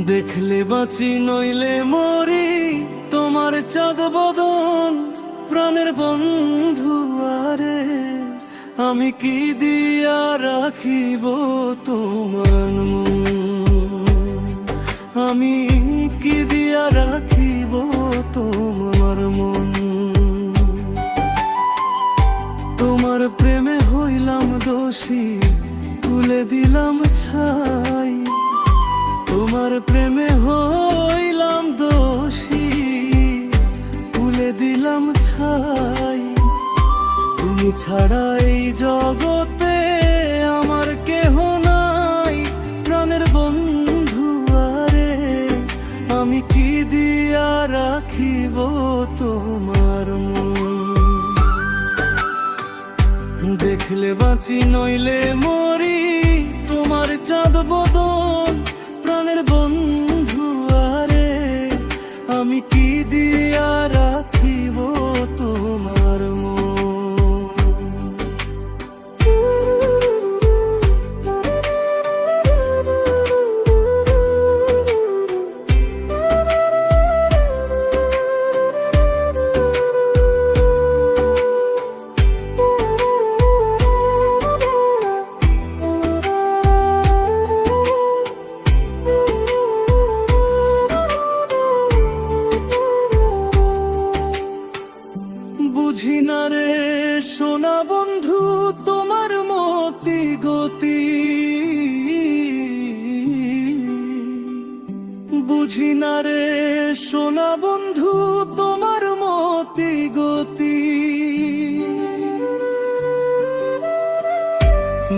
দেখলে বাঁচি নইলে মরি, তোমার চাঁদ বদন প্রাণের বন্ধু। আরে আমি কি দিয়া রাখিব তোমার মন, আমি কি দিয়া রাখিব তোমার মন। তোমার প্রেমে হইলাম দোষী, তুলে দিলাম ছাই। তোমার প্রেমে হইলাম দোষী, তুলে দিলাম ছাই। তুমি ছাড়া এই জগতে আমার কেহ নাই, প্রাণের বন্ধু। আরে আমি কি দিয়া রাখিব তোমার মন। দেখলে বাঁচি নইলে মরি, তোমার চাঁদ বদন প্রাণের বন্ধু। আরে আমি কি দিয়া রাখিব তোমার মন। বুঝি না রে সোনা বন্ধু তোমার মতি গতি, বুঝি না রে সোনা বন্ধু তোমার মতি গতি।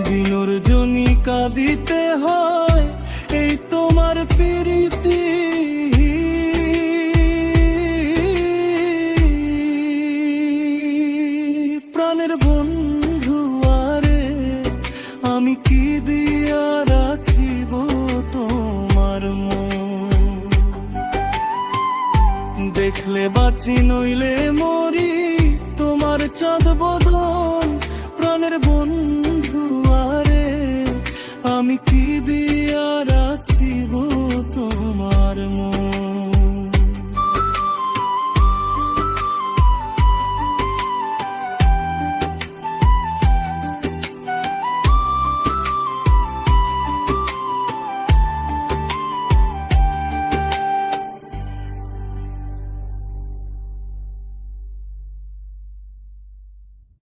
দিনর জনি কাঁদিতে হয় এই তোমার প্রীতি। প্রাণের বন্ধু। আরে আমি কি দিয়া রাখিব তোমার মন। দেখলে বাঁচি নইলে মরি, তোমার চাঁদ বদন প্রাণের